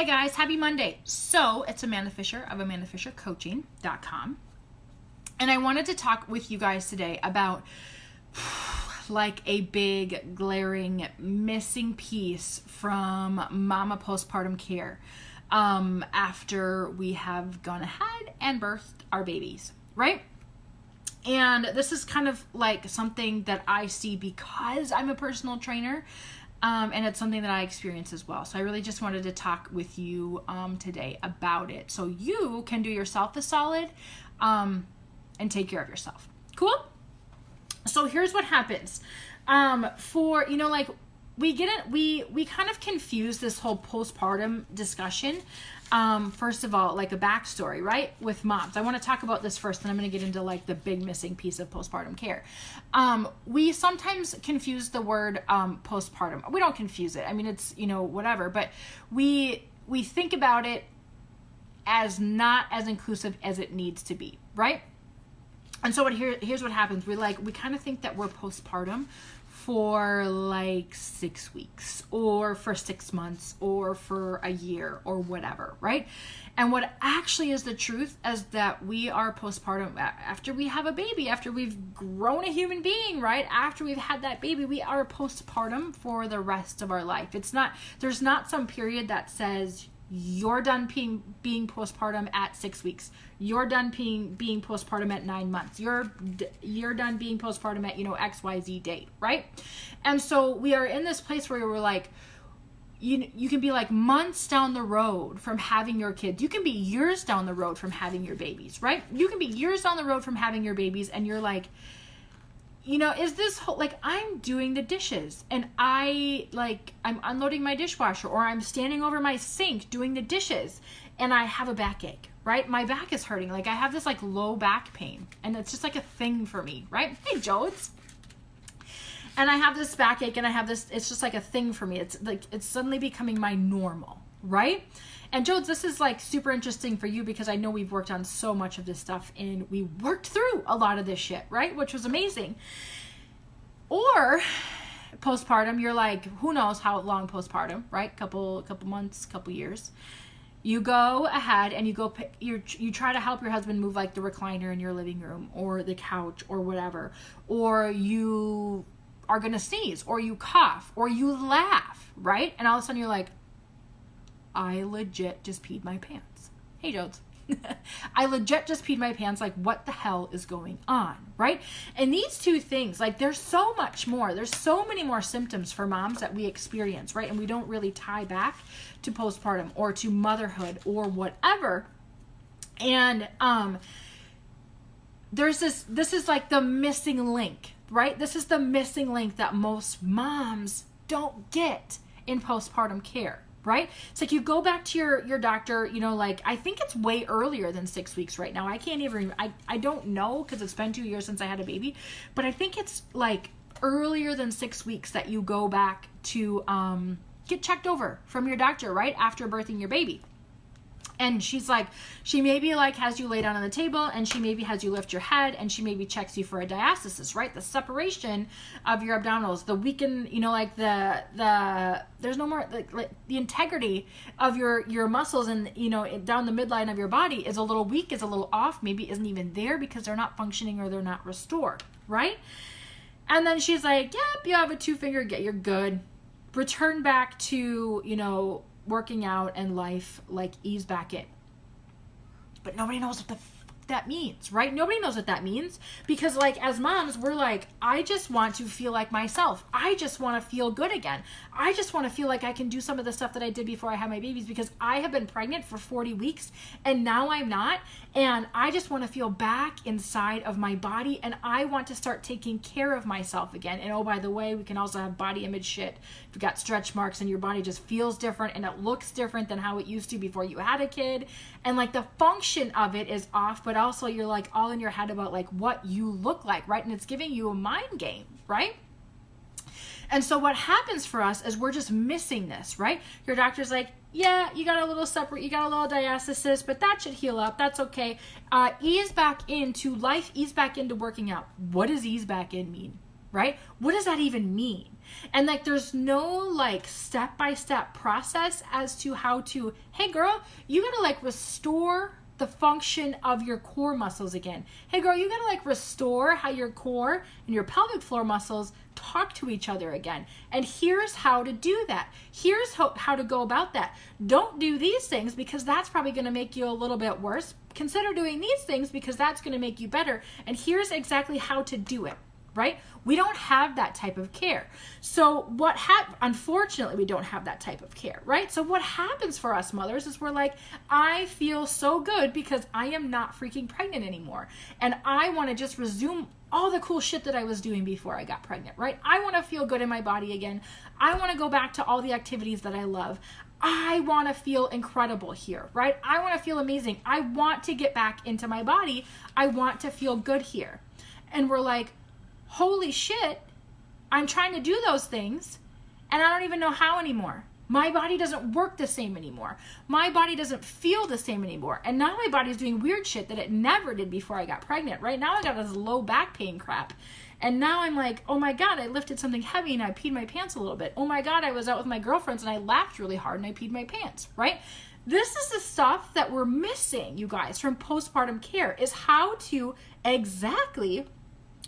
Hey guys, happy Monday. So it's Amanda Fisher of AmandaFisherCoaching.com. And I wanted to talk with you guys today about like a big glaring missing piece from mama postpartum care after we have gone ahead and birthed our babies, right? And this is kind of like something that I see because I'm a personal trainer. And it's something that I experience as well. So I really just wanted to talk with you today about it, so you can do yourself the solid and take care of yourself. Cool? So here's what happens. We kind of confuse this whole postpartum discussion. First of all, like a backstory, right? With moms. I want to talk about this first, and I'm going to get into like the big missing piece of postpartum care. We sometimes confuse the word postpartum. We don't confuse it. I mean, it's, whatever, but we think about it as not as inclusive as it needs to be, right? And so here's what happens. We kind of think that we're postpartum for like 6 weeks or for 6 months or for a year or whatever, right? And what actually is the truth is that we are postpartum after we have a baby, after we've grown a human being, right? After we've had that baby, we are postpartum for the rest of our life. There's not some period that says you're done being postpartum at 6 weeks. You're done being postpartum at 9 months. You're done being postpartum at, XYZ date, right? And so we are in this place where we're like, you can be like months down the road from having your kids. You can be years down the road from having your babies, right? You can be years down the road from having your babies, and you're like, is this whole, like, I'm doing the dishes and I'm unloading my dishwasher, or I'm standing over my sink doing the dishes and I have a backache, right? My back is hurting. Like, I have this like low back pain, and it's just like a thing for me, right? Hey, Jodes. And I have this backache and I have this, it's just like a thing for me. It's like, it's suddenly becoming my normal, right? And Jodes, this is like super interesting for you because I know we've worked on so much of this stuff and we worked through a lot of this shit, right? Which was amazing. Or postpartum, you're like, who knows how long postpartum, right? Couple months, couple years. You go ahead and you try to help your husband move like the recliner in your living room or the couch or whatever. Or you are going to sneeze, or you cough, or you laugh, right? And all of a sudden you're like, I legit just peed my pants. Hey, Jodes. I legit just peed my pants. Like, what the hell is going on, right? And these two things, like, there's so much more. There's so many more symptoms for moms that we experience, right? And we don't really tie back to postpartum or to motherhood or whatever. And this is like the missing link, right? This is the missing link that most moms don't get in postpartum care. Right? It's like you go back to your doctor, like, I think it's way earlier than 6 weeks right now. I can't even, I don't know because it's been 2 years since I had a baby, but I think it's like earlier than 6 weeks that you go back to get checked over from your doctor, right? After birthing your baby. And she maybe like has you lay down on the table, and she maybe has you lift your head, and she maybe checks you for a diastasis, right? The separation of your abdominals, the weaken, like there's no more, like the integrity of your muscles and, down the midline of your body is a little weak, is a little off, maybe isn't even there because they're not functioning or they're not restored, right? And then she's like, yep, you have a 2-finger, you're good. Return back to, working out and life, like, ease back in. But nobody knows what the that means, right? Nobody knows what that means because, like, as moms, we're like, I just want to feel like myself. I just want to feel good again. I just want to feel like I can do some of the stuff that I did before I had my babies because I have been pregnant for 40 weeks and now I'm not. And I just want to feel back inside of my body, and I want to start taking care of myself again. And oh, by the way, we can also have body image shit. If you've got stretch marks and your body just feels different and it looks different than how it used to before you had a kid, and like the function of it is off, but also you're like all in your head about like what you look like, right? And it's giving you a mind game, right? And so what happens for us is we're just missing this, right? Your doctor's like, yeah, you got a little diastasis, but that should heal up. That's okay. Ease back into life, ease back into working out. What does ease back in mean? right? What does that even mean? And like, there's no like step-by-step process as to how to, hey girl, you gotta like restore the function of your core muscles again. Hey girl, you gotta like restore how your core and your pelvic floor muscles talk to each other again. And here's how to do that. Here's how to go about that. Don't do these things because that's probably gonna make you a little bit worse. Consider doing these things because that's gonna make you better. And here's exactly how to do it, right? We don't have that type of care. So unfortunately, we don't have that type of care, right? So what happens for us mothers is we're like, I feel so good because I am not freaking pregnant anymore. And I want to just resume all the cool shit that I was doing before I got pregnant, right? I want to feel good in my body again. I want to go back to all the activities that I love. I want to feel incredible here, right? I want to feel amazing. I want to get back into my body. I want to feel good here. And we're like, holy shit, I'm trying to do those things and I don't even know how anymore. My body doesn't work the same anymore. My body doesn't feel the same anymore. And now my body's doing weird shit that it never did before I got pregnant. Right now I got this low back pain crap. And now I'm like, oh my God, I lifted something heavy and I peed my pants a little bit. Oh my God, I was out with my girlfriends and I laughed really hard and I peed my pants, right? This is the stuff that we're missing, you guys, from postpartum care, is how to exactly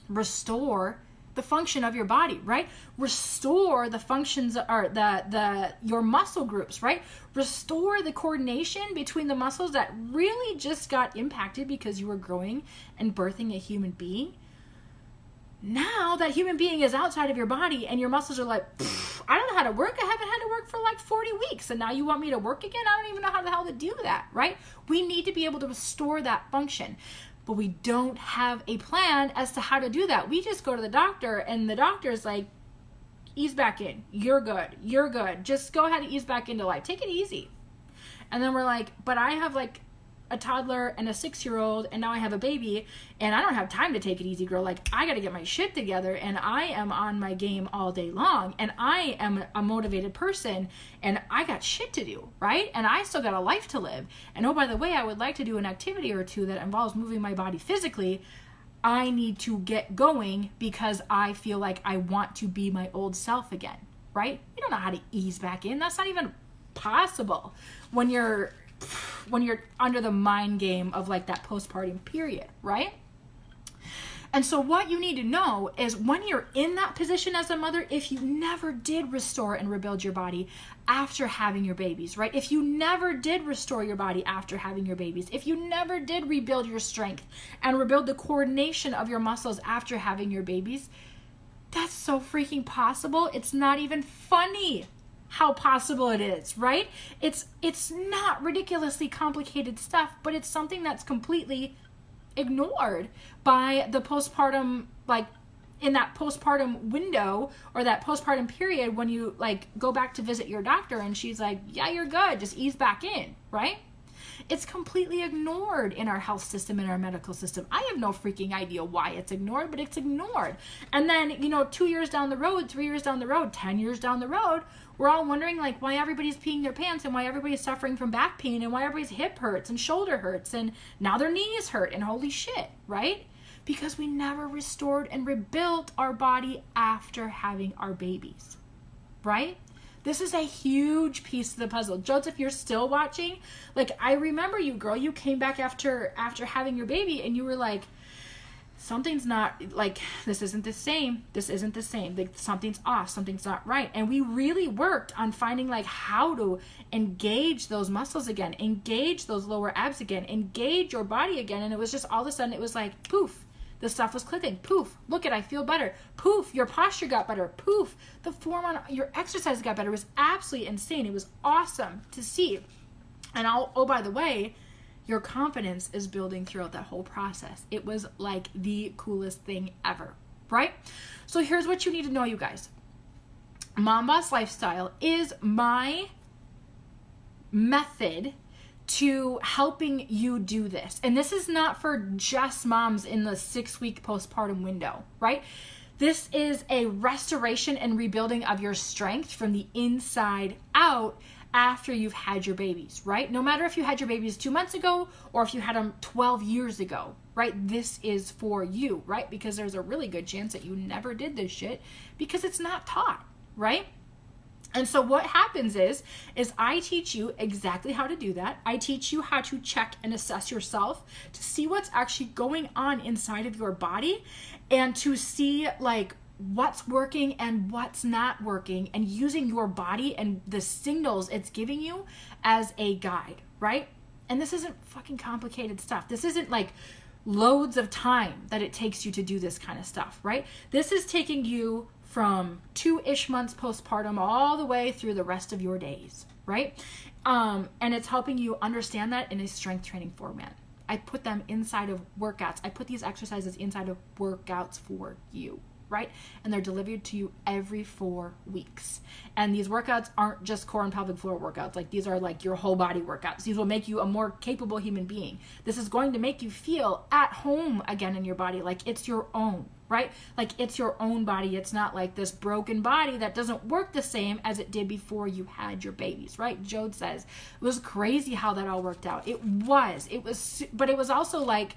restore the function of your body, right? Restore the functions or your muscle groups, right? Restore the coordination between the muscles that really just got impacted because you were growing and birthing a human being. Now that human being is outside of your body and your muscles are like, I don't know how to work. I haven't had to work for like 40 weeks. And now you want me to work again? I don't even know how the hell to do that, right? We need to be able to restore that function. But we don't have a plan as to how to do that. We just go to the doctor and the doctor's like, ease back in. You're good. You're good. Just go ahead and ease back into life. Take it easy. And then we're like, but I have like a toddler and a 6-year-old and now I have a baby and I don't have time to take it easy, girl. Like, I got to get my shit together and I am on my game all day long and I am a motivated person and I got shit to do, right? And I still got a life to live. And oh, by the way, I would like to do an activity or two that involves moving my body physically. I need to get going because I feel like I want to be my old self again, right? You don't know how to ease back in. That's not even possible when you're under the mind game of like that postpartum period, right? And so what you need to know is when you're in that position as a mother, if you never did restore and rebuild your body after having your babies, right? If you never did restore your body after having your babies, if you never did rebuild your strength and rebuild the coordination of your muscles after having your babies, that's so freaking possible. It's not even funny how possible it is, right? It's not ridiculously complicated stuff, but it's something that's completely ignored by the postpartum, like in that postpartum window or that postpartum period when you like go back to visit your doctor and she's like, yeah, you're good, just ease back in, right? It's completely ignored in our health system, in our medical system. I have no freaking idea why it's ignored, but it's ignored. And then, 2 years down the road, 3 years down the road, 10 years down the road, we're all wondering like why everybody's peeing their pants and why everybody's suffering from back pain and why everybody's hip hurts and shoulder hurts and now their knees hurt and holy shit, right? Because we never restored and rebuilt our body after having our babies, right? This is a huge piece of the puzzle. Joseph, you're still watching? Like, I remember you, girl. You came back after having your baby and you were like, something's not, like, this isn't the same. This isn't the same. Like, something's off. Something's not right. And we really worked on finding, like, how to engage those muscles again, engage those lower abs again, engage your body again. And it was just all of a sudden, it was like, poof. The stuff was clicking. Poof. Look I feel better. Poof. Your posture got better. Poof. The form on your exercise got better. It was absolutely insane. It was awesome to see. And oh, by the way, your confidence is building throughout that whole process. It was like the coolest thing ever, right? So here's what you need to know, you guys. Mom Boss Lifestyle is my method to helping you do this. And this is not for just moms in the 6-week postpartum window, right? This is a restoration and rebuilding of your strength from the inside out after you've had your babies, right? No matter if you had your babies 2 months ago or if you had them 12 years ago, right? This is for you, right? Because there's a really good chance that you never did this shit because it's not taught, right? And so what happens is I teach you exactly how to do that. I teach you how to check and assess yourself to see what's actually going on inside of your body and to see like what's working and what's not working, and using your body and the signals it's giving you as a guide, right? And this isn't fucking complicated stuff. This isn't like loads of time that it takes you to do this kind of stuff, right? This is taking you from 2-ish months postpartum all the way through the rest of your days, right? And it's helping you understand that in a strength training format. I put them inside of workouts. I put these exercises inside of workouts for you, right? And they're delivered to you every 4 weeks. And these workouts aren't just core and pelvic floor workouts. Like, these are like your whole body workouts. These will make you a more capable human being. This is going to make you feel at home again in your body, like it's your own, right? Like it's your own body. It's not like this broken body that doesn't work the same as it did before you had your babies, right? Jode says it was crazy how that all worked out. It was, but it was also like,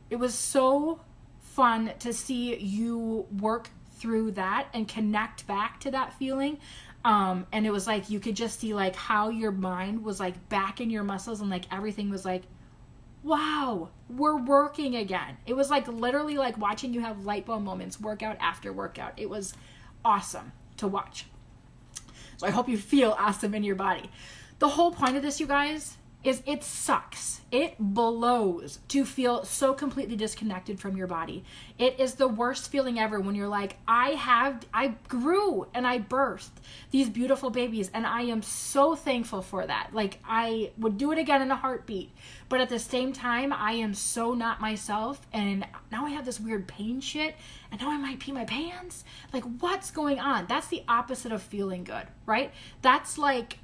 it was so fun to see you work through that and connect back to that feeling. And it was like, you could just see like how your mind was like back in your muscles and like everything was like, wow, we're working again. It was like literally like watching you have light bulb moments, workout after workout. It was awesome to watch. So I hope you feel awesome in your body. The whole point of this, you guys, is it sucks. It blows to feel so completely disconnected from your body. It is the worst feeling ever when you're like, I grew and I birthed these beautiful babies and I am so thankful for that. Like, I would do it again in a heartbeat. But at the same time, I am so not myself, and now I have this weird pain shit, and now I might pee my pants. Like, what's going on? That's the opposite of feeling good, right? That's like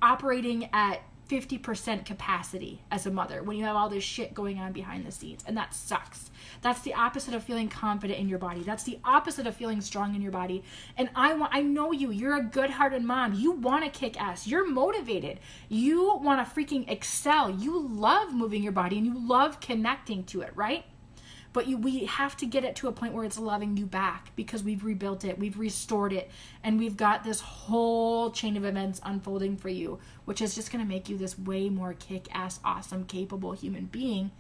operating at 50% capacity as a mother when you have all this shit going on behind the scenes, and that sucks. That's the opposite of feeling confident in your body. That's the opposite of feeling strong in your body. And I know you're a good-hearted mom. You want to kick ass. You're motivated. You want to freaking excel. You love moving your body and you love connecting to it, right? But we have to get it to a point where it's loving you back, because we've rebuilt it, we've restored it, and we've got this whole chain of events unfolding for you, which is just going to make you this way more kick-ass, awesome, capable human being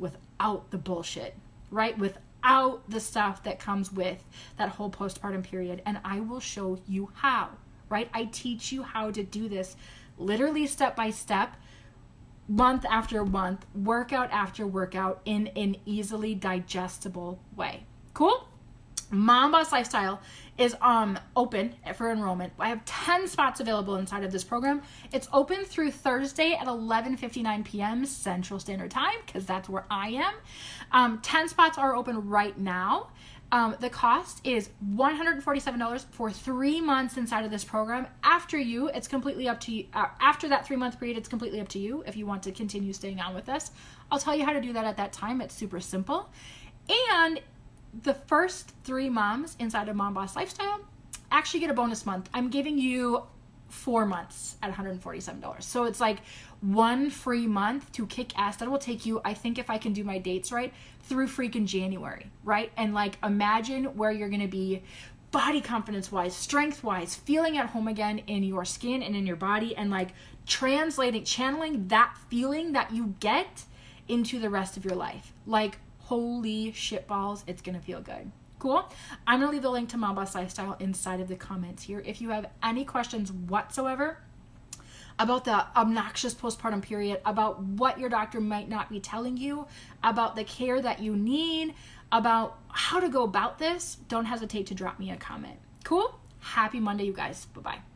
without the bullshit, right? Without the stuff that comes with that whole postpartum period. And I will show you how, right? I teach you how to do this literally step by step, month after month, workout after workout, in an easily digestible way. Cool? Mom Boss Lifestyle is open for enrollment. I have 10 spots available inside of this program. It's open through Thursday at 11:59 p.m. Central Standard Time, because that's where I am. 10 spots are open right now. The cost is $147 for 3 months inside of this program. After it's completely up to you. After that 3-month period, it's completely up to you if you want to continue staying on with us. I'll tell you how to do that at that time. It's super simple. And the first 3 moms inside of Mom Boss Lifestyle actually get a bonus month. I'm giving you 4 months at $147. So it's like 1 free month to kick ass. That will take you, I think if I can do my dates right, through freaking January, right? And like, imagine where you're going to be body confidence wise, strength wise, feeling at home again in your skin and in your body, and like channeling that feeling that you get into the rest of your life. Like, holy shit balls, it's going to feel good. Cool. I'm going to leave the link to Mom Boss Lifestyle inside of the comments here. If you have any questions whatsoever about the obnoxious postpartum period, about what your doctor might not be telling you, about the care that you need, about how to go about this, don't hesitate to drop me a comment. Cool? Happy Monday, you guys. Bye-bye.